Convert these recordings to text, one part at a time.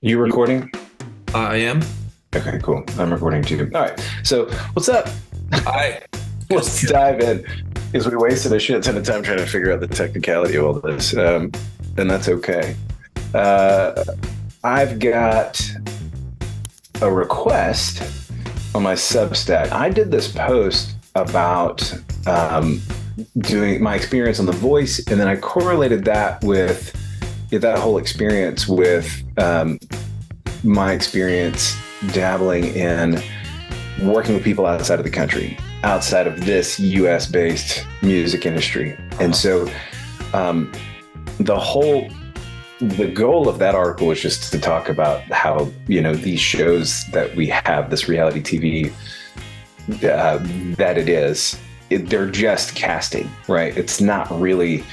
You recording? I am. Okay, cool. I'm recording too. All right. So, what's up? I Good to Let's see you. dive in because we wasted a shit ton of time trying to figure out the technicality of all this, and that's okay. Uh, I've got a request on my Substack. I did this post about doing my experience on The Voice, and then I correlated that with that whole experience with my experience dabbling in working with people outside of the country, outside of this US based music industry. And so um, the whole the goal of that article was just to talk about how, these shows that we have, this reality TV that they're just casting, right? It's not really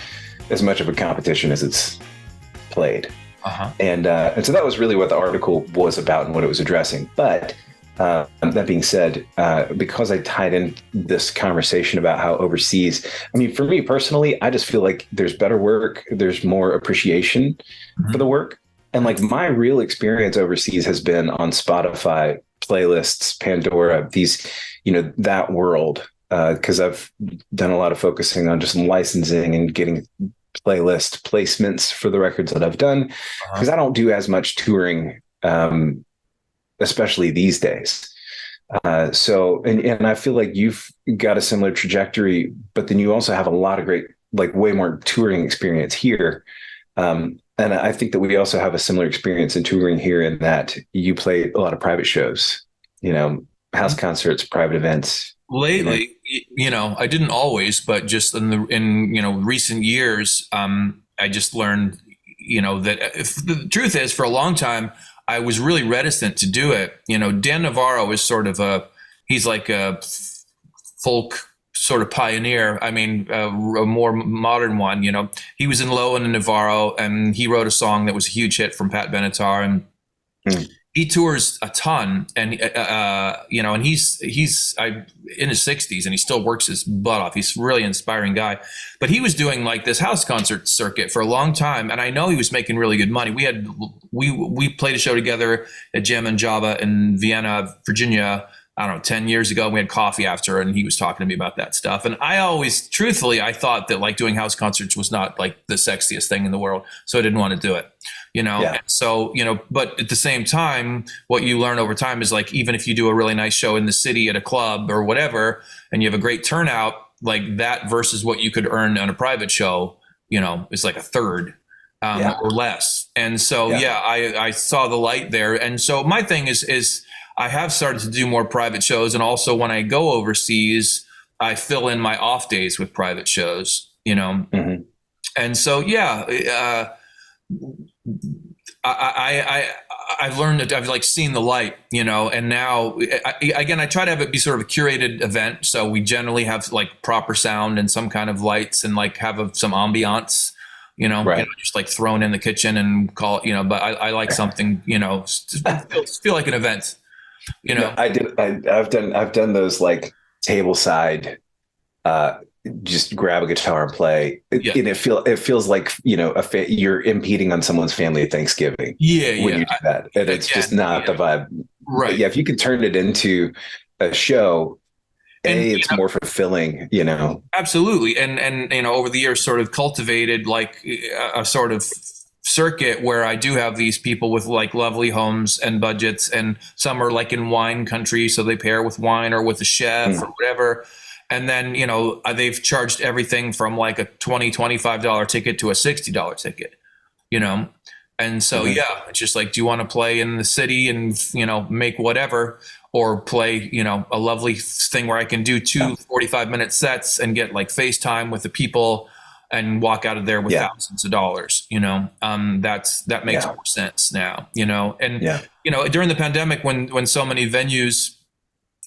as much of a competition as it's played. Uh-huh. And so that was really what the article was about and what it was addressing. But that being said, because I tied in this conversation about how overseas, I mean, for me personally, I just feel like there's better work, there's more appreciation for the Mhm. work. And like my real experience overseas has been on Spotify playlists, Pandora, that world. Because I've done a lot of focusing on just licensing and getting playlist placements for the records that I've done, Uh-huh. because I don't do as much touring, especially these days. And I feel like you've got a similar trajectory, but then you also have a lot of great, like way more touring experience here. And I think that we also have a similar experience in touring here in that you play a lot of private shows, house concerts, private events. Lately, I didn't always, but just in recent years, I just learned, that if the truth is, for a long time, I was really reticent to do it. Dan Navarro is sort of he's like a folk sort of pioneer. I mean, a more modern one. He was in Low and Navarro, and he wrote a song that was a huge hit from Pat Benatar, and Mm. he tours a ton, and and he's in his 60s, and he still works his butt off. He's a really inspiring guy. But he was doing like this house concert circuit for a long time, and I know he was making really good money. We played a show together at Jam and Java in Vienna, Virginia. I don't know, 10 years ago. We had coffee after, and he was talking to me about that stuff. And I always, truthfully, I thought that like doing house concerts was not like the sexiest thing in the world. So I didn't want to do it, Yeah. And so, but at the same time, what you learn over time is like, even if you do a really nice show in the city at a club or whatever, and you have a great turnout, like that versus what you could earn on a private show, is like a third. Yeah. Or less. And so, Yeah. yeah, I saw the light there. And so my thing is I have started to do more private shows. And also when I go overseas, I fill in my off days with private shows. Mhm. And so, yeah, I've learned that I've like seen the light, and now again, I try to have it be sort of a curated event. So we generally have like proper sound and some kind of lights and like have some ambiance, Right. just like thrown in the kitchen and call it, but I like something, feel like an event, you No, know? I did. I've done those like table side, uh, just grab a guitar and play. Yeah. And it feels like you're impeding on someone's family at Thanksgiving Yeah. when Yeah. you do that, and it's Yeah. just not the Yeah. vibe. But Right. yeah, if you could turn it into a show, And it's more fulfilling. absolutely. And over the years sort of cultivated like a sort of circuit where I do have these people with like lovely homes and budgets, and some are like in wine country, so they pair with wine or with a chef or Mm. whatever. And then, they've charged everything from like a $25 ticket to a $60 ticket, you know? And so, Mhm. yeah, it's just like, do you want to play in the city and, make whatever, or play, a lovely thing where I can do Yeah. 2 45-minute sets and get like FaceTime with the people and walk out of there with Yeah. thousands of dollars, that makes Yeah. more sense now, and, Yeah. during the pandemic, when so many venues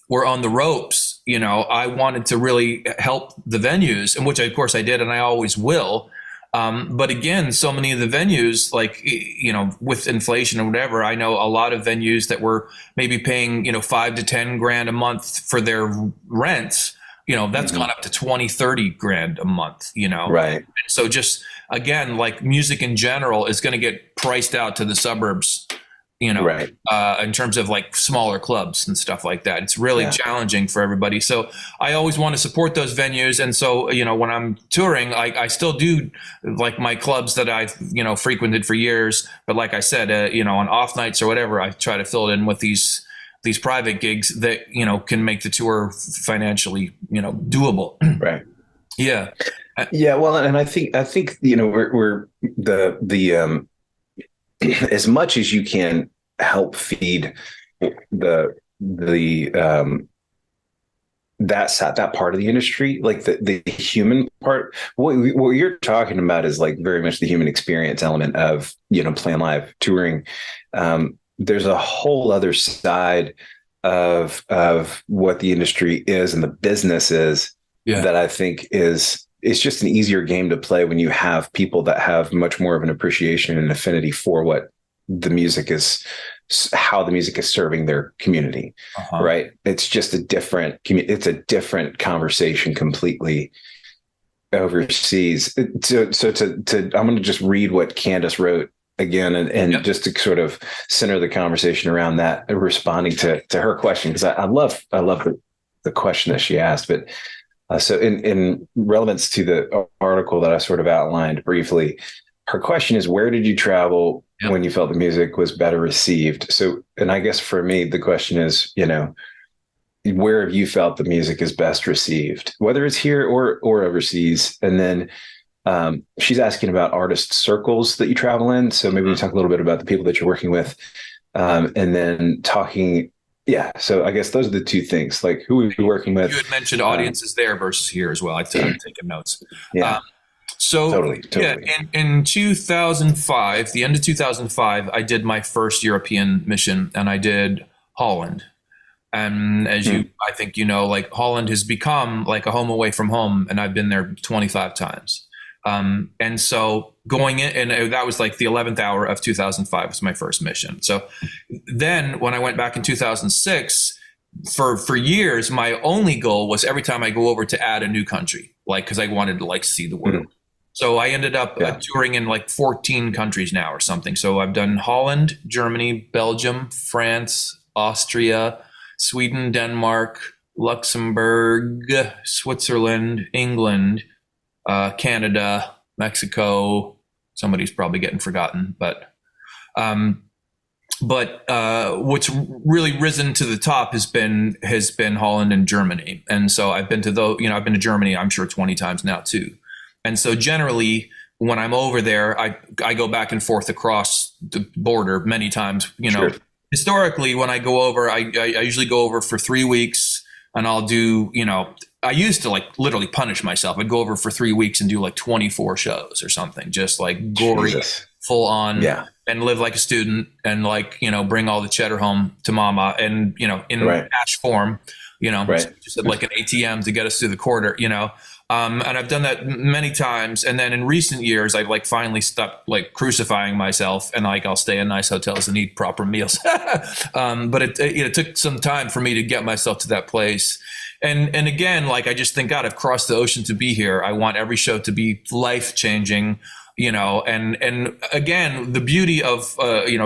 were on the ropes, I wanted to really help the venues, and which of course I did, and I always will. But again, so many of the venues, like, with inflation or whatever, I know a lot of venues that were maybe paying, 5 to 10 grand a month for their rents, that's Mhm. gone up to 20, 30 grand a month. Right. So just again, like music in general is going to get priced out to the suburbs, Right. in terms of like smaller clubs and stuff like that. It's really Yeah. challenging for everybody. So I always want to support those venues. And so, when I'm touring, I still do like my clubs that I've, frequented for years. But like I said, on off nights or whatever, I try to fill it in with these private gigs that, can make the tour financially, doable. Right. Yeah. Yeah. Well, and I think, we're the as much as you can help feed the that part of the industry, like the human part. What you're talking about is like very much the human experience element of playing live, touring. There's a whole other side of what the industry is and the business is that I think it's just an easier game to play when you have people that have much more of an appreciation and affinity for what the music is, how the music is serving their community. Right. It's just it's a different conversation completely overseas. So I'm going to just read what Candace wrote again, and just to sort of center the conversation around that, responding to her question, because I love the question that she asked. But so in relevance to the article that I sort of outlined briefly, her question is, where did you travel when you felt the music was better received? So, and I guess for me, the question is, where have you felt the music is best received, whether it's here or overseas? And then she's asking about artist circles that you travel in. So maybe we talk a little bit about the people that you're working with, and then talking. Yeah. So I guess those are the two things, like who are you working with? You had mentioned audiences there versus here as well. I've taken notes. Yeah. So totally. Yeah, in 2005, the end of 2005, I did my first European mission, and I did Holland. And as I think like Holland has become like a home away from home, and I've been there 25 times. And so going in, and that was like the 11th hour of 2005 was my first mission. So then when I went back in 2006, for years, my only goal was every time I go over to add a new country, like, because I wanted to like see the world. So I ended up touring in like 14 countries now or something. So I've done Holland, Germany, Belgium, France, Austria, Sweden, Denmark, Luxembourg, Switzerland, England, Canada, Mexico. Somebody's probably getting forgotten, but what's really risen to the top has been Holland and Germany. And so I've been to I've been to Germany, I'm sure 20 times now too. And so generally when I'm over there, I go back and forth across the border many times, Sure. Historically, when I go over, I usually go over for 3 weeks, and I'll do, I used to like literally punish myself. I'd go over for 3 weeks and do like 24 shows or something, just like gory, full on, and live like a student, and like, bring all the cheddar home to mama, and, in cash form, just like an ATM to get us through the quarter, and I've done that many times. And then in recent years, I've like finally stopped like crucifying myself, and like I'll stay in nice hotels and eat proper meals. But it took some time for me to get myself to that place. And again, like I just think, God, I've crossed the ocean to be here. I want every show to be life changing, and again, the beauty of,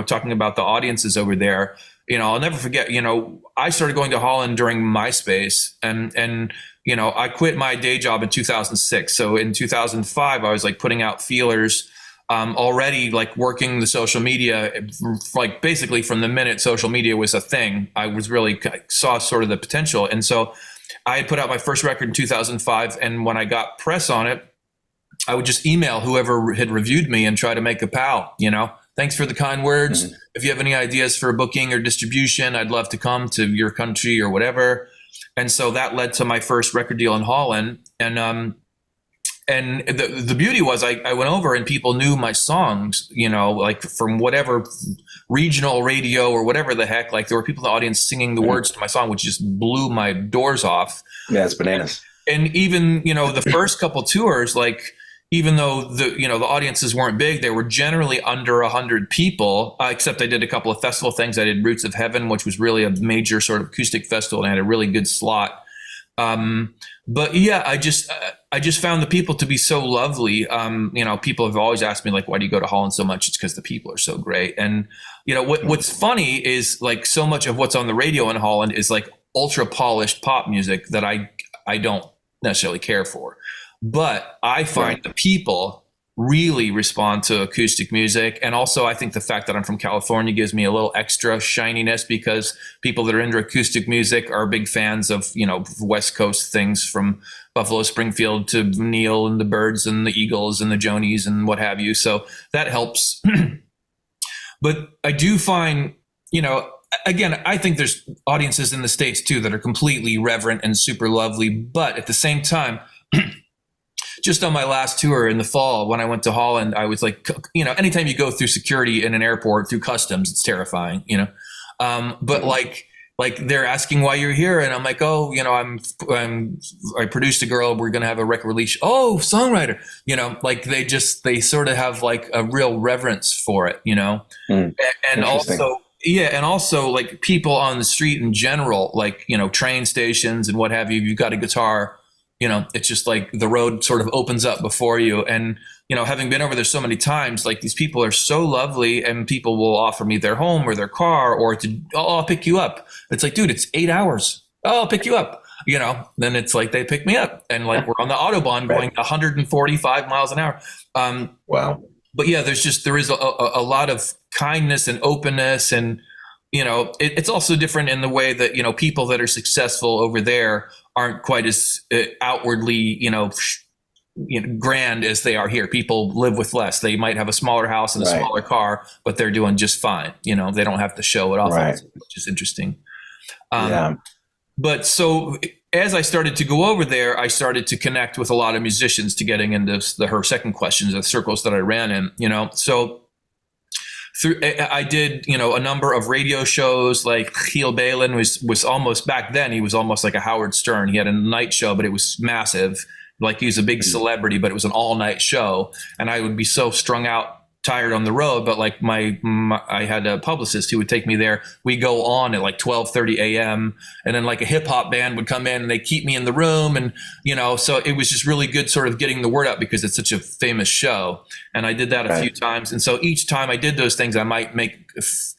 talking about the audiences over there, I'll never forget, I started going to Holland during MySpace, and I quit my day job in 2006. So in 2005, I was like putting out feelers, already like working the social media, like basically from the minute social media was a thing, I was really saw sort of the potential. And so I had put out my first record in 2005. And when I got press on it, I would just email whoever had reviewed me and try to make a pal, thanks for the kind words. Mm-hmm. If you have any ideas for booking or distribution, I'd love to come to your country or whatever. And so that led to my first record deal in Holland. And the beauty was I went over and people knew my songs, like from whatever regional radio or whatever the heck, like there were people in the audience singing the words to my song, which just blew my doors off. Yeah, it's bananas. And even, the first couple tours, like, even though the audiences weren't big, they were generally under 100 people, except I did a couple of festival things. I did Roots of Heaven, which was really a major sort of acoustic festival, and I had a really good slot. But yeah, I just found the people to be so lovely. People have always asked me like, why do you go to Holland so much? It's because the people are so great. And what's funny is like so much of what's on the radio in Holland is like ultra polished pop music that I don't necessarily care for. But I find the people really respond to acoustic music. And also I think the fact that I'm from California gives me a little extra shininess, because people that are into acoustic music are big fans of, West Coast things, from Buffalo Springfield to Neil and the Byrds and the Eagles and the Jonies and what have you. So that helps. But I do find, again, I think there's audiences in the States too that are completely reverent and super lovely. But at the same time, just on my last tour in the fall, when I went to Holland, I was like, anytime you go through security in an airport through customs, it's terrifying, but like they're asking why you're here. And I'm like, oh, I produced a girl. We're going to have a record release. Oh, songwriter, like they sort of have like a real reverence for it, and also, yeah. And also like people on the street in general, like, train stations and what have you, you've got a guitar, it's just like the road sort of opens up before you. And, having been over there so many times, like these people are so lovely, and people will offer me their home or their car, or I'll pick you up. It's like, dude, it's 8 hours. Oh, I'll pick you up. Then it's like they pick me up, and like we're on the Autobahn going 145 miles an hour. Wow. But yeah, there is a lot of kindness and openness, and it's also different in the way that people that are successful over there aren't quite as outwardly grand as they are here. People live with less. They might have a smaller house and a smaller car, but they're doing just fine. They don't have to show it off, which is interesting. But so as I started to go over there, I started to connect with a lot of musicians, to getting into her second questions, the circles that I ran in, so I did, a number of radio shows. Like Giel Belen was almost, back then, he was almost like a Howard Stern. He had a night show, but it was massive. Like he was a big celebrity, but it was an all night show. And I would be so strung out, tired on the road. But like I had a publicist who would take me there. We go on at like 12:30 a.m. And then like a hip hop band would come in and they keep me in the room. And, so it was just really good sort of getting the word out, because it's such a famous show. And I did that a few times. And so each time I did those things, I might make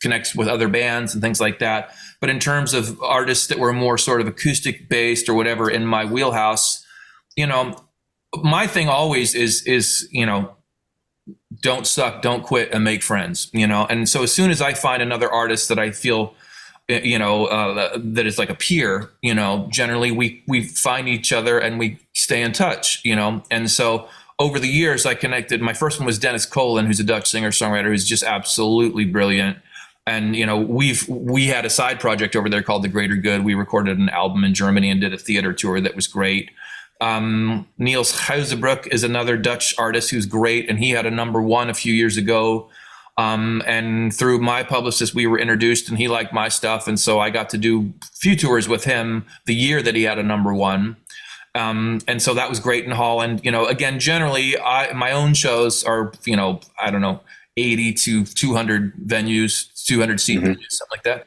connects with other bands and things like that. But in terms of artists that were more sort of acoustic based or whatever in my wheelhouse, my thing always is, don't suck, don't quit, and make friends, And so as soon as I find another artist that I feel, that is like a peer, generally we find each other and we stay in touch, And so over the years I connected. My first one was Dennis Colin, who's a Dutch singer-songwriter who's just absolutely brilliant. And, we had a side project over there called The Greater Good. We recorded an album in Germany and did a theater tour that was great. Niels Huizebroek is another Dutch artist who's great, and he had a #1 a few years ago. And through my publicist, we were introduced, and he liked my stuff, and so I got to do a few tours with him the year that he had a #1. And so that was great in Holland. Again, generally, my own shows are, I don't know, 80 to 200 venues, 200 seat venues, something like that.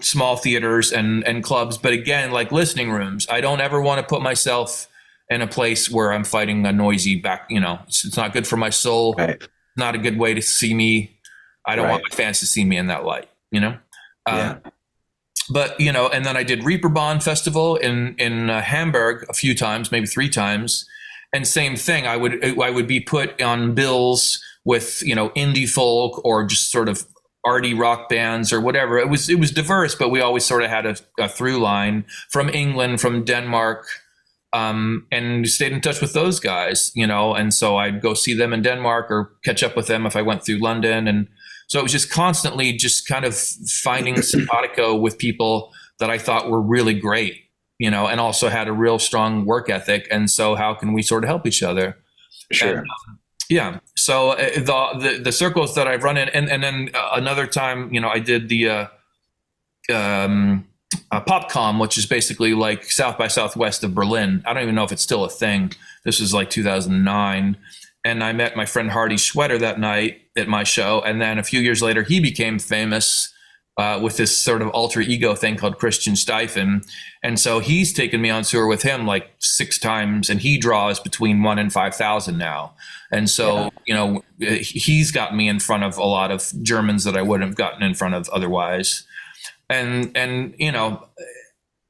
Small theaters and clubs. But again, like listening rooms, I don't ever want to put myself in a place where I'm fighting a noisy back, it's not good for my soul. Right. Not a good way to see me. I don't want my fans to see me in that light, But, and then I did Reeperbahn Festival in Hamburg a few times, maybe 3 times. And same thing, I would be put on bills with, indie folk or just sort of arty rock bands or whatever. It was diverse, but we always sort of had a through line from England, from Denmark, and stayed in touch with those guys, and so I'd go see them in Denmark or catch up with them if I went through London. And so it was just constantly just kind of finding simpatico with people that I thought were really great, and also had a real strong work ethic. And so how can we sort of help each other? Sure. And, so the circles that I've run in, and then another time, I did the PopCom, which is basically like South by Southwest of Berlin. I don't even know if it's still a thing. This was like 2009. And I met my friend Hardy Schwetter that night at my show. And then a few years later, he became famous with this sort of alter ego thing called Christian Steifen. And so he's taken me on tour with him like 6 times, and he draws between 1 and 5,000 now. And so, he's gotten me in front of a lot of Germans that I wouldn't have gotten in front of otherwise. And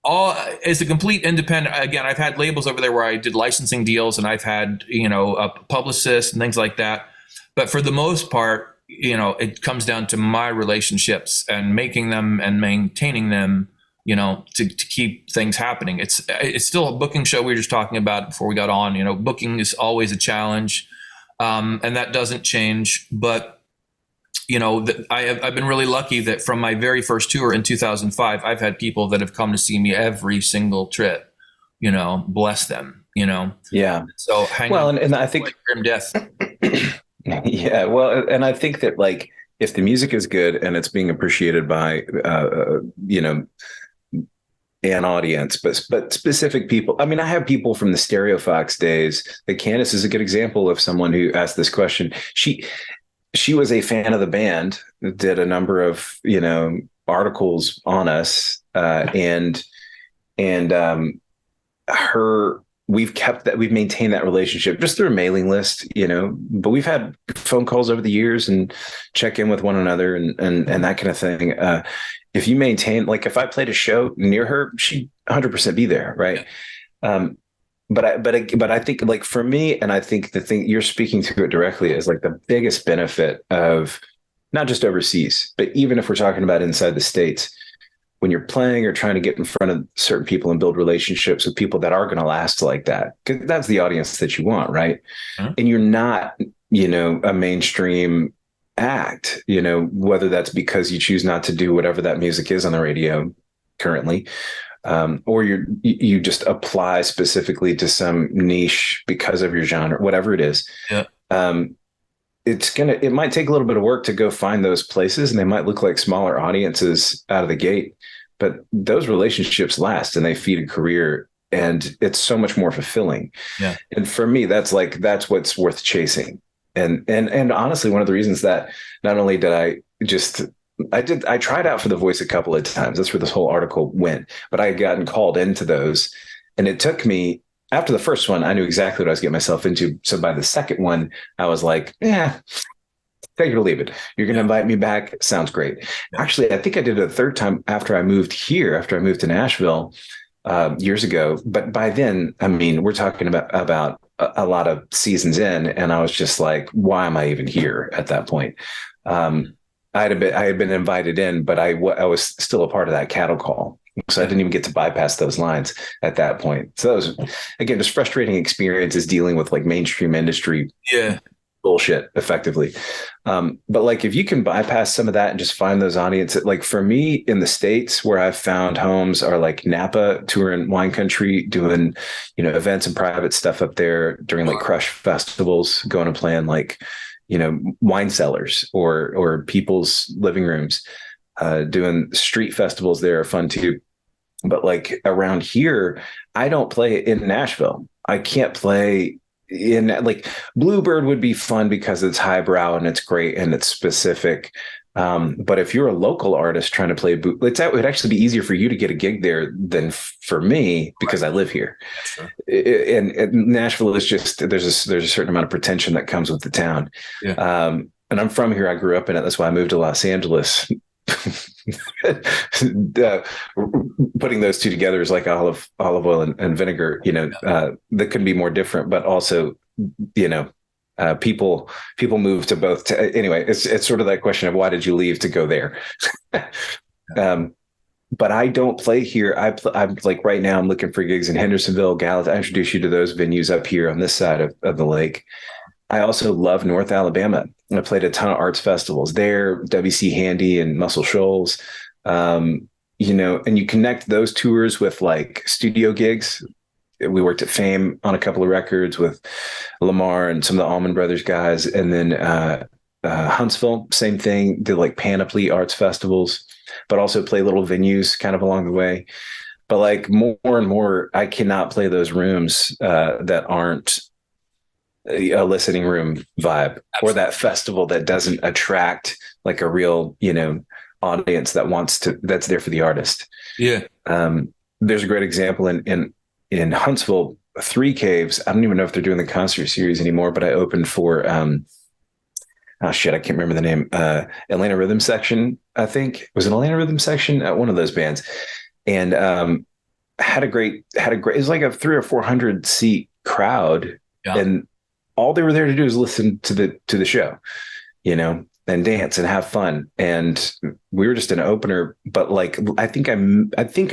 all as a complete independent, again, I've had labels over there where I did licensing deals, and I've had, a publicist and things like that. But for the most part, it comes down to my relationships and making them and maintaining them, to keep things happening. It's still a booking show. We were just talking about before we got on, booking is always a challenge. And that doesn't change. But, I've been really lucky that from my very first tour in 2005, I've had people that have come to see me every single trip, bless them, Yeah. So and I think like grim death. Yeah. Well, and I think that like, if the music is good and it's being appreciated by, an audience, but specific people. I mean, I have people from the Stereo Fox days. Like Candace is a good example of someone who asked this question. She was a fan of the band, did a number of, articles on us, and we've maintained that relationship just through a mailing list, but we've had phone calls over the years and check in with one another and that kind of thing. If you maintain, like if I played a show near her, she'd 100% be there. Right. Yeah. But I think like for me, and I think the thing you're speaking to it directly is like the biggest benefit of not just overseas, but even if we're talking about inside the States, when you're playing or trying to get in front of certain people and build relationships with people that are going to last like that, because that's the audience that you want. Right. Mm-hmm. And you're not, a mainstream act, whether that's because you choose not to do whatever that music is on the radio currently, or you just apply specifically to some niche because of your genre, whatever it is. Yeah. It might take a little bit of work to go find those places, and they might look like smaller audiences out of the gate, but those relationships last and they feed a career, and it's so much more fulfilling. Yeah. And for me, that's what's worth chasing. And honestly, one of the reasons that not only did I tried out for The Voice a couple of times. That's where this whole article went, but I had gotten called into those, and it took me, after the first one, I knew exactly what I was getting myself into. So by the second one, I was like, take it or leave it. You're going to invite me back. Sounds great. Yeah. Actually, I think I did it a third time after I moved to Nashville years ago. But by then, I mean, we're talking about a lot of seasons in, and I was just like, why am I even here at that point? I had been invited in, but I was still a part of that cattle call. So I didn't even get to bypass those lines at that point. So that was, again, just frustrating experiences dealing with like mainstream industry bullshit effectively. But like, if you can bypass some of that and just find those audiences, like for me in the States, where I've found homes are like Napa, touring wine country, doing, events and private stuff up there during like Crush festivals, going and playing like, wine cellars or people's living rooms, doing street festivals there are fun too. But like around here, I don't play in Nashville. I can't play in, like, Bluebird would be fun because it's highbrow and it's great and it's specific. But if you're a local artist trying to play, it would actually be easier for you to get a gig there than for me because I live here. Sure. And Nashville is just, there's a certain amount of pretension that comes with the town. Yeah. And I'm from here. I grew up in it. That's why I moved to Los Angeles. Putting those two together is like olive oil and vinegar. That couldn't be more different, but also, people move to both. Anyway, it's sort of that question of why did you leave to go there? But I don't play here. I'm like right now I'm looking for gigs in Hendersonville, Gallatin. I introduce you to those venues up here on this side of the lake. I also love North Alabama. I played a ton of arts festivals there, WC Handy and Muscle Shoals. And you connect those tours with like studio gigs. We worked at Fame on a couple of records with Lamar and some of the Allman Brothers guys. And then Huntsville, same thing, did like Panoply arts festivals, but also play little venues kind of along the way. But like more and more, I cannot play those rooms that aren't a listening room vibe. Absolutely. Or that festival that doesn't attract like a real, audience that's there for the artist. Yeah. There's a great example in Huntsville, Three Caves. I don't even know if they're doing the concert series anymore, but I opened for oh shit, I can't remember the name. Atlanta Rhythm Section, I think. It was an Atlanta Rhythm Section at one of those bands. And had a great, it was like a 300 or 400 seat crowd. Yeah. And all they were there to do is listen to the show, you know, and dance and have fun. And we were just an opener, but like, I think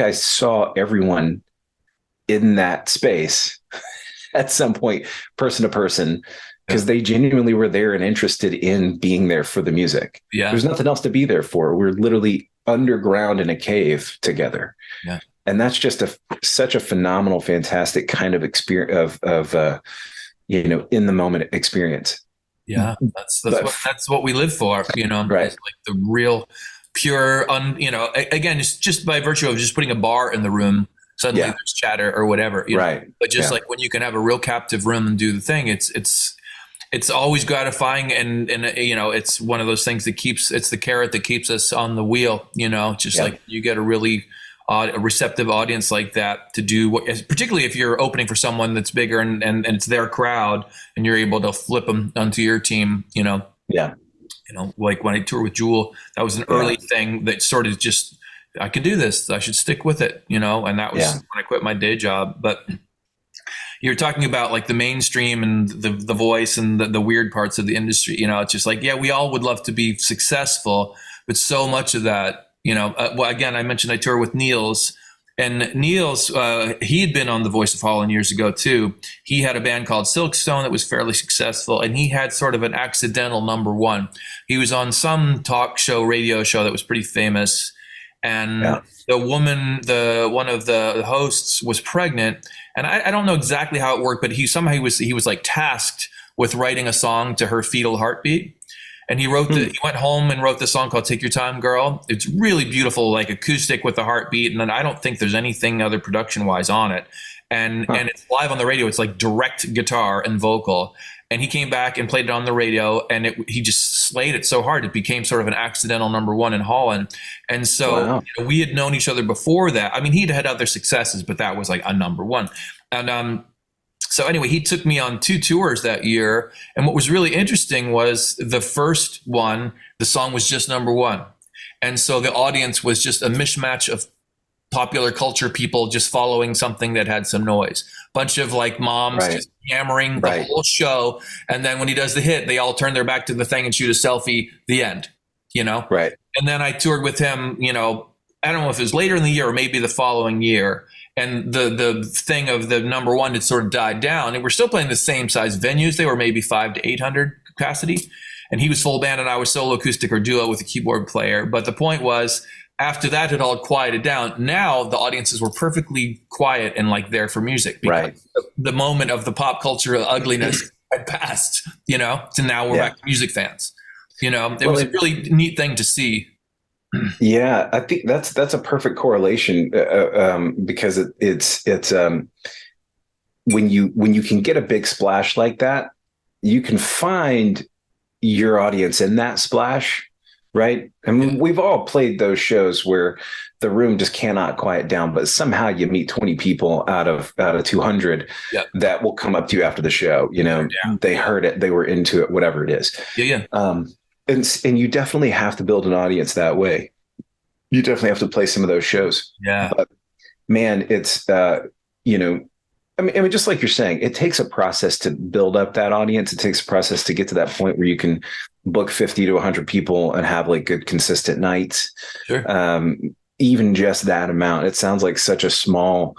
I saw everyone in that space at some point, person to person, because they genuinely were there and interested in being there for the music. Yeah. There's nothing else to be there for. We're literally underground in a cave together. Yeah. And that's just such a phenomenal, fantastic kind of experience of you know, in the moment experience. Yeah. That's what we live for, you know, right. It's like the real pure, you know, again, it's just by virtue of just putting a bar in the room, suddenly there's chatter or whatever, you know? Right. But just like when you can have a real captive room and do the thing, it's always gratifying. And, you know, it's one of those things that it's the carrot that keeps us on the wheel, you know, just like you get a really a receptive audience like that to do what, particularly if you're opening for someone that's bigger and it's their crowd and you're able to flip them onto your team, you know? Yeah. You know, like when I toured with Jewel, that was an early thing that sort of just, I can do this. I should stick with it, you know? And that was when I quit my day job. But you're talking about like the mainstream and the voice and the weird parts of the industry, you know, it's just like, yeah, we all would love to be successful, but so much of that, you know, well, again, I mentioned I toured with Niels, and Niels, he had been on The Voice of Holland years ago too. He had a band called Silkstone that was fairly successful, and he had sort of an accidental number one. He was on some talk show, radio show that was pretty famous, and the woman, one of the hosts, was pregnant, and I don't know exactly how it worked, but he was like tasked with writing a song to her fetal heartbeat. And he went home and wrote this song called Take Your Time, Girl. It's really beautiful, like acoustic with a heartbeat. And then I don't think there's anything other production wise on it. And it's live on the radio. It's like direct guitar and vocal. And he came back and played it on the radio, and he just slayed it so hard. It became sort of an accidental number one in Holland. And so you know, we had known each other before that. I mean, he'd had other successes, but that was like a number one. And, so anyway, he took me on 2 tours that year. And what was really interesting was the first one, the song was just number one. And so the audience was just a mishmash of popular culture people just following something that had some noise. Bunch of like moms just hammering the whole show. And then when he does the hit, they all turn their back to the thing and shoot a selfie, the end, you know? Right. And then I toured with him, you know, I don't know if it was later in the year or maybe the following year. And the thing of the number one had sort of died down, and we're still playing the same size venues. They were maybe 500 to 800 capacity, and he was full band and I was solo acoustic or duo with a keyboard player. But the point was, after that had all quieted down, now the audiences were perfectly quiet and like there for music. Because the moment of the pop culture ugliness had passed, you know, so now we're back to music fans. You know, it was a really neat thing to see. Yeah, I think that's a perfect correlation because it's when you can get a big splash like that, you can find your audience in that splash, right? I mean, we've all played those shows where the room just cannot quiet down, but somehow you meet 20 people out of 200 that will come up to you after the show. You know, they heard it, they were into it, whatever it is. And you definitely have to build an audience that way. You definitely have to play some of those shows. Yeah. But man, it's, you know, I mean, just like you're saying, it takes a process to build up that audience. It takes a process to get to that point where you can book 50 to 100 people and have like good, consistent nights. Sure. Even just that amount, it sounds like such a small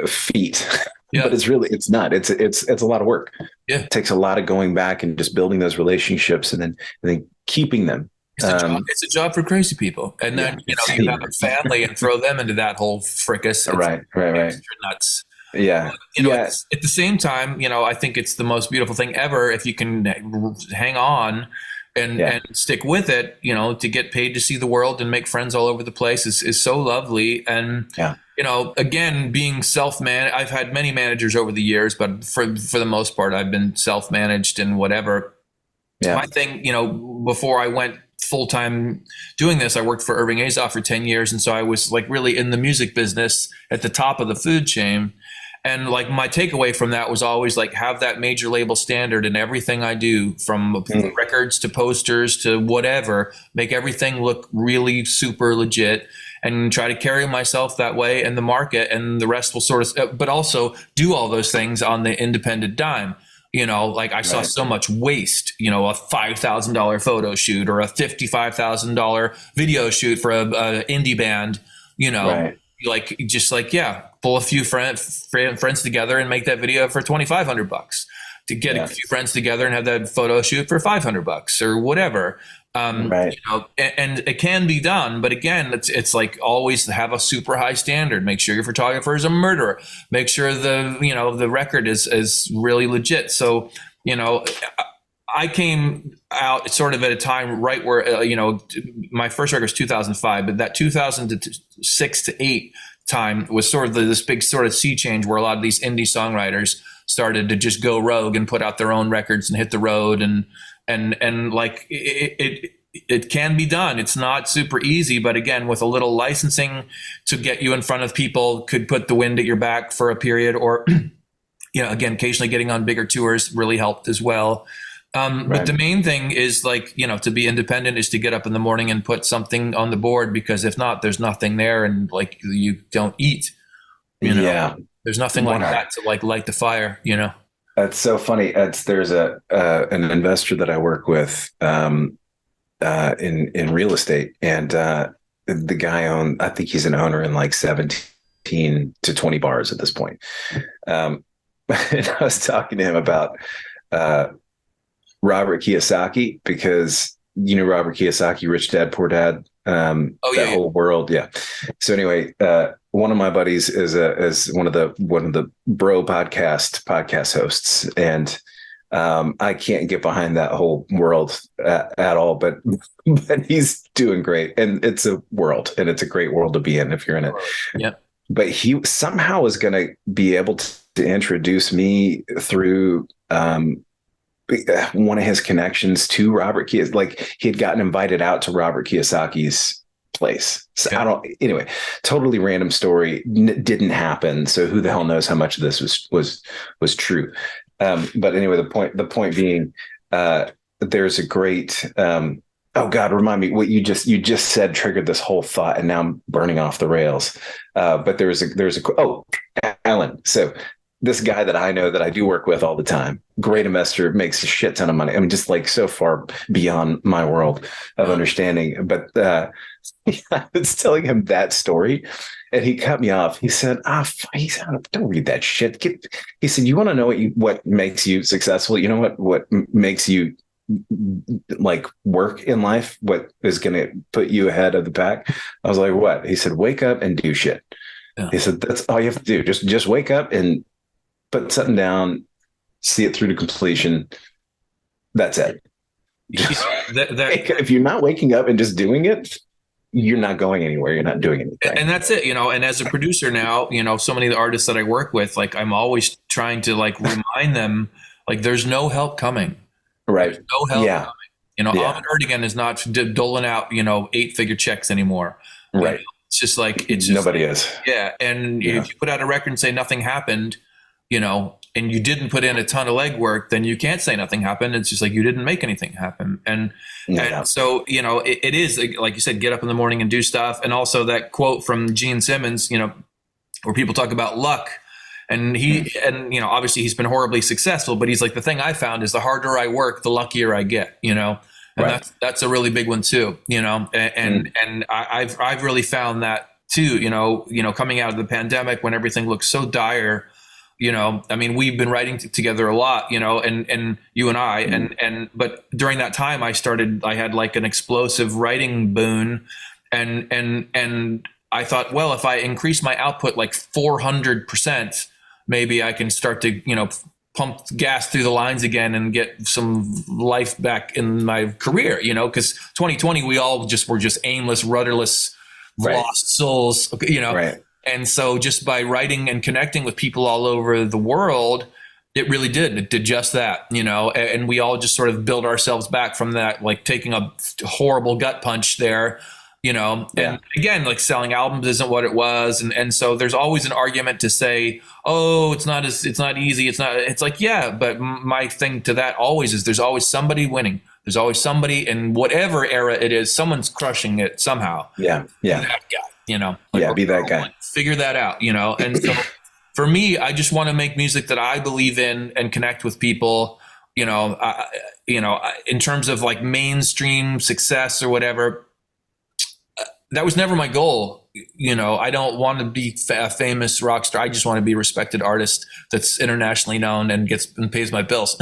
feat. But it's not. It's a lot of work. Yeah. It takes a lot of going back and just building those relationships and then keeping them. It's a job for crazy people. And then, you know, you have a family and throw them into that whole fricas. Right. Nuts. Yeah. You know, at the same time, you know, I think it's the most beautiful thing ever if you can hang on and stick with it, you know, to get paid to see the world and make friends all over the place is so lovely. And, you know, again, being self-managed, I've had many managers over the years, but for the most part, I've been self-managed and whatever. My thing, you know, before I went full time doing this. I worked for Irving Azoff for 10 years. And so I was like really in the music business at the top of the food chain. And like my takeaway from that was always like have that major label standard in everything I do, from records to posters to whatever, make everything look really super legit, and try to carry myself that way in the market, and the rest will sort of, but also do all those things on the independent dime. You know, like I saw so much waste, you know, a $5,000 photo shoot or a $55,000 video shoot for a indie band, you know, like just like, yeah, pull a few friends together and make that video for $2,500 to get a few friends together and have that photo shoot for $500 or whatever. You know, and it can be done, but again, it's like always have a super high standard. Make sure your photographer is a murderer. Make sure the record is really legit. So, you know, I came out sort of at a time right where, you know, my first record was 2005, but that 2006 to 8 time was sort of this big sort of sea change where a lot of these indie songwriters started to just go rogue and put out their own records and hit the road, and like it can be done. It's not super easy, but again, with a little licensing to get you in front of people could put the wind at your back for a period, or you know, again, occasionally getting on bigger tours really helped as well. But the main thing is, like, you know, to be independent is to get up in the morning and put something on the board, because if not, there's nothing there, and like you don't eat. You know? There's nothing like that to like light the fire. You know, that's so funny. There's an investor that I work with in real estate, and the guy I think he's an owner in like 17 to 20 bars at this point. And I was talking to him about Robert Kiyosaki, because you know Robert Kiyosaki, Rich Dad Poor Dad, whole world. Yeah. So anyway, one of my buddies is one of the bro podcast hosts, and I can't get behind that whole world at all, but he's doing great, and it's a world, and it's a great world to be in if you're in it. Yeah. But he somehow is going to be able to introduce me through one of his connections to Robert Kiyosaki. Like he had gotten invited out to Robert Kiyosaki's place. So anyway, totally random story. Didn't happen. So who the hell knows how much of this was true. But anyway, the point being, there's a great, oh God, remind me what you just said triggered this whole thought, and now I'm burning off the rails. But there's Alan. So this guy that I know that I do work with all the time, great investor, makes a shit ton of money. I mean, just like so far beyond my world of understanding. But I was telling him that story, and he cut me off. He said, don't read that shit. He said, you want to know what makes you successful? You know what makes you like work in life? What is going to put you ahead of the pack? I was like, what? He said, wake up and do shit. Yeah. He said, that's all you have to do. Just wake up and put something down, see it through to completion. That's it. If you're not waking up and just doing it, you're not going anywhere. You're not doing anything. And that's it, you know, and as a producer now, you know, so many of the artists that I work with, like I'm always trying to like remind them, like there's no help coming. Right. There's no help coming. You know, Ahmet Erdogan is not doling out, you know, 8-figure checks anymore. Right. It's just like, nobody is. Yeah. And if you put out a record and say nothing happened, you know, and you didn't put in a ton of legwork, then you can't say nothing happened. It's just like you didn't make anything happen. And so, you know, it is, like you said, get up in the morning and do stuff. And also that quote from Gene Simmons, you know, where people talk about luck. And and, you know, obviously he's been horribly successful, but he's like, the thing I found is the harder I work, the luckier I get, you know. And that's a really big one too, you know, and I've really found that too, you know, coming out of the pandemic when everything looks so dire. You know, I mean, we've been writing together a lot, you know, and you and I, but during that time I had like an explosive writing boon, and I thought, well, if I increase my output like 400%, maybe I can start to, you know, pump gas through the lines again and get some life back in my career, you know, because 2020, we all were just aimless, rudderless, lost souls, you know. Right. And so just by writing and connecting with people all over the world, It really did. It did just that, you know, and we all just sort of build ourselves back from that, like taking a horrible gut punch there, you know. Yeah. And again, like selling albums isn't what it was. And so there's always an argument to say, oh, it's not easy. It's like, yeah, but my thing to that always is there's always somebody winning. There's always somebody in whatever era it is, someone's crushing it somehow. Yeah. Yeah. Be that guy, you know, yeah. Be that guy. Figure that out, you know. And so for me, I just want to make music that I believe in and connect with people, you know, in terms of like mainstream success or whatever. That was never my goal. You know, I don't want to be a famous rock star. I just want to be a respected artist that's internationally known and pays my bills,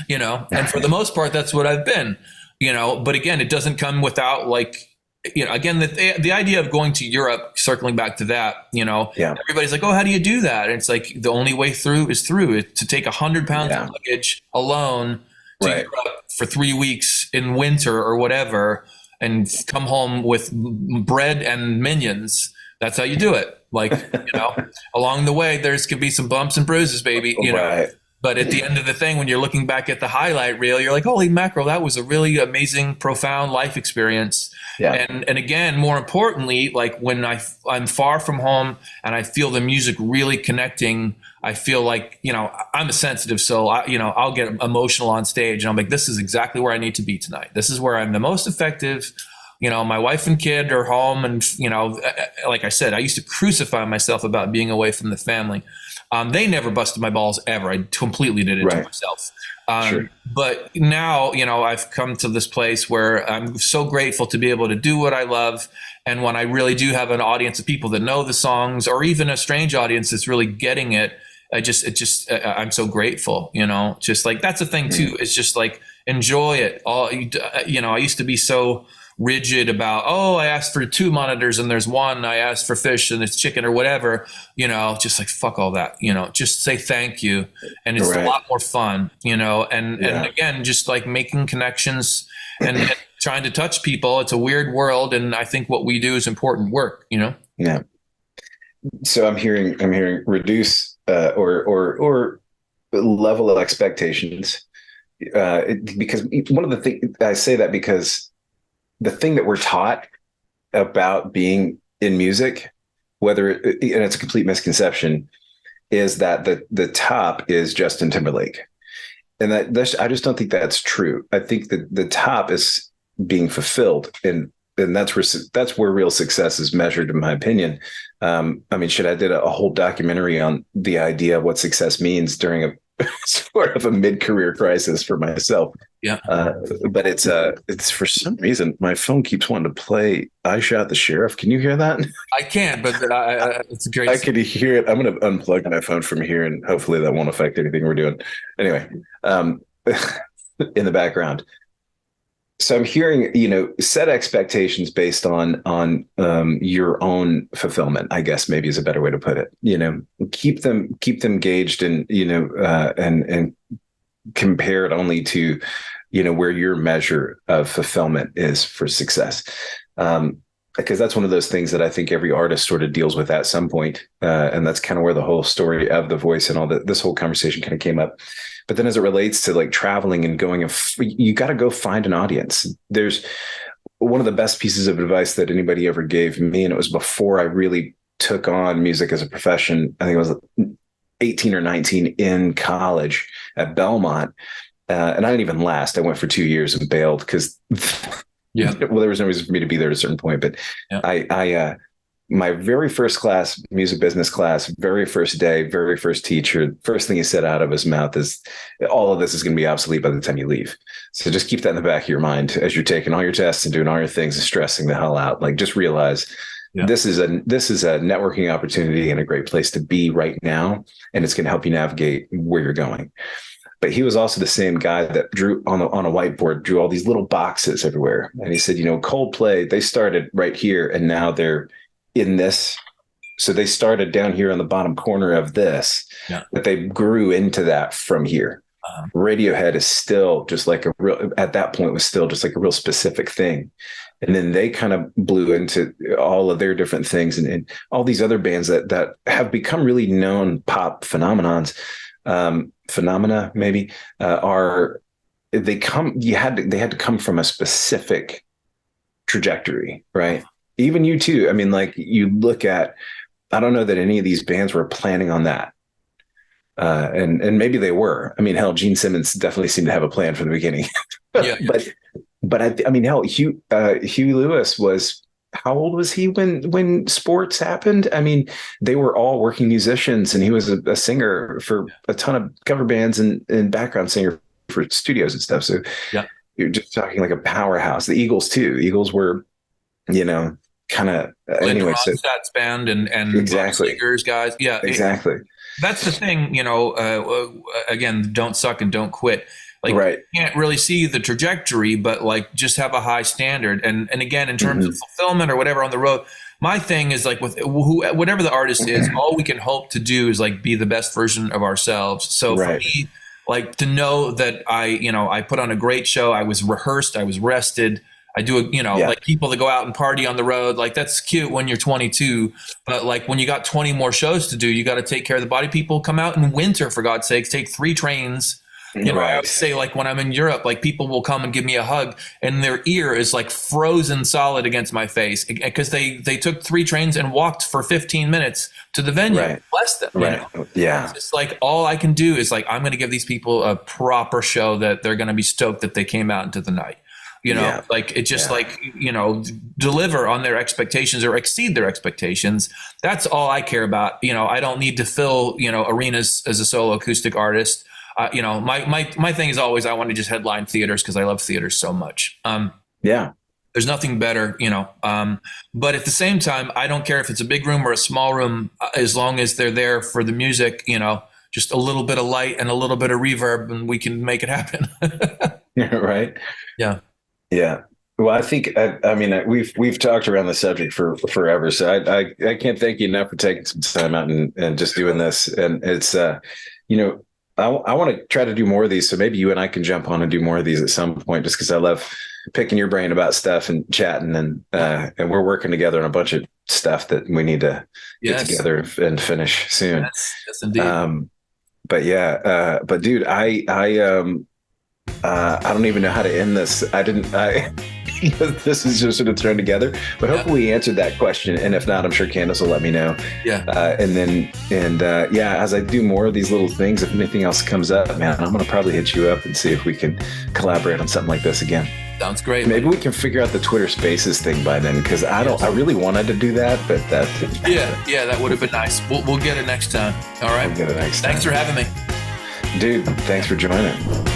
you know, and for the most part, that's what I've been, you know, but again, it doesn't come without like, you know, again, the idea of going to Europe, circling back to that, you know, everybody's like, oh, how do you do that? And it's like, the only way through is to take 100 pounds of luggage alone to Europe for 3 weeks in winter or whatever, and come home with bread and Minions. That's how you do it. Like, you know, along the way, could be some bumps and bruises, baby, you know. But at the end of the thing, when you're looking back at the highlight reel, you're like, holy mackerel, that was a really amazing, profound life experience. Yeah. And again, more importantly, like when I'm far from home and I feel the music really connecting, I feel like, you know, I'm a sensitive soul. I'll get emotional on stage and I'm like, this is exactly where I need to be tonight. This is where I'm the most effective. You know, my wife and kid are home, and, you know, like I said, I used to crucify myself about being away from the family. They never busted my balls ever. I completely did it to myself. Sure. But now, you know, I've come to this place where I'm so grateful to be able to do what I love. And when I really do have an audience of people that know the songs, or even a strange audience that's really getting it, I'm so grateful, you know, just like, that's the thing too. It's just like, enjoy it all. You know, I used to be so rigid about, oh, I asked for 2 monitors and there's 1, I asked for fish and it's chicken or whatever, you know, just like, fuck all that, you know, just say thank you. And it's a lot more fun, you know, and again, just like making connections and trying to touch people. It's a weird world. And I think what we do is important work, you know? Yeah. So I'm hearing reduce, or level of expectations, because one of the things I say that because the thing that we're taught about being in music, and it's a complete misconception, is that the top is Justin Timberlake. And I just don't think that's true. I think that the top is being fulfilled, and that's where real success is measured, in my opinion. I mean, I did a whole documentary on the idea of what success means during a sort of a mid-career crisis for myself. Yeah. But it's for some reason my phone keeps wanting to play I Shot the Sheriff. Can you hear that? I can, but it's great. I can hear it. I'm going to unplug my phone from here, and hopefully that won't affect anything we're doing. Anyway, in the background. So I'm hearing, you know, set expectations based on your own fulfillment, I guess maybe is a better way to put it. You know, keep them gauged and, you know, and compared only to, you know, where your measure of fulfillment is for success. Because that's one of those things that I think every artist sort of deals with at some point. And that's kind of where the whole story of The Voice and all this whole conversation kind of came up. But then as it relates to like traveling and going, you got to go find an audience. There's one of the best pieces of advice that anybody ever gave me, and it was before I really took on music as a profession. I think I was 18 or 19 in college at Belmont. And I didn't even last. I went for 2 years and bailed because well, there was no reason for me to be there at a certain point. But I my very first class, music business class, very first day, very first teacher, first thing he said out of his mouth is, all of this is going to be obsolete by the time you leave. So just keep that in the back of your mind as you're taking all your tests and doing all your things and stressing the hell out. Like, just realize this is a networking opportunity and a great place to be right now. And it's going to help you navigate where you're going. But he was also the same guy that drew on a whiteboard, drew all these little boxes everywhere. And he said, you know, Coldplay, they started right here and now they're in this. So they started down here on the bottom corner of this, but they grew into that from here. Radiohead is still just like at that point was still just like a real specific thing. And then they kind of blew into all of their different things and all these other bands that have become really known pop phenomenons. phenomena, maybe, are they come? They had to come from a specific trajectory, right? Even you too. I mean, like you look at, I don't know that any of these bands were planning on that. And maybe they were. I mean, hell, Gene Simmons definitely seemed to have a plan from the beginning. Yeah. but I mean, hell, Huey Lewis was, how old was he when sports happened? I mean, they were all working musicians, and he was a singer for a ton of cover bands and background singer for studios and stuff. So yeah, you're just talking like a powerhouse. The Eagles too. The Eagles were, kind of anyway. So Ronstadt's band and exactly singers, guys. Yeah, exactly. That's the thing. Again, don't suck and don't quit. Like, right. You can't really see the trajectory, but like just have a high standard. And again, in terms of fulfillment or whatever on the road, my thing is like with whatever the artist is, all we can hope to do is like be the best version of ourselves. So for me, like to know that I put on a great show, I was rehearsed, I was rested. I do like people that go out and party on the road, like that's cute when you're 22, but like when you got 20 more shows to do, you got to take care of the body. People come out in winter, for God's sakes, take 3 trains. I would say like when I'm in Europe, like people will come and give me a hug and their ear is like frozen solid against my face because they took 3 trains and walked for 15 minutes to the venue. Right. Bless them. Yeah. It's just like all I can do is like, I'm going to give these people a proper show that they're going to be stoked that they came out into the night. Like it just deliver on their expectations or exceed their expectations. That's all I care about. I don't need to fill, arenas as a solo acoustic artist. My thing is always I want to just headline theaters because I love theaters so much. There's nothing better, but at the same time, I don't care if it's a big room or a small room, as long as they're there for the music, just a little bit of light and a little bit of reverb and we can make it happen. Right. Yeah. Yeah. Well, I think, we've talked around the subject for forever. So I can't thank you enough for taking some time out and just doing this. And it's, I want to try to do more of these. So maybe you and I can jump on and do more of these at some point, just because I love picking your brain about stuff and chatting and we're working together on a bunch of stuff that we need to get together and finish soon. Yes, indeed. But dude, I don't even know how to end this. This is just sort of thrown together, but hopefully we answered that question. And if not, I'm sure Candace will let me know. Yeah. As I do more of these little things, if anything else comes up, man, I'm going to probably hit you up and see if we can collaborate on something like this again. Sounds great. Maybe we can figure out the Twitter Spaces thing by then, because I really wanted to do that, but that didn't happen. That would have been nice. We'll get it next time. All right. We'll get it next time. Thanks for having me. Dude, thanks for joining.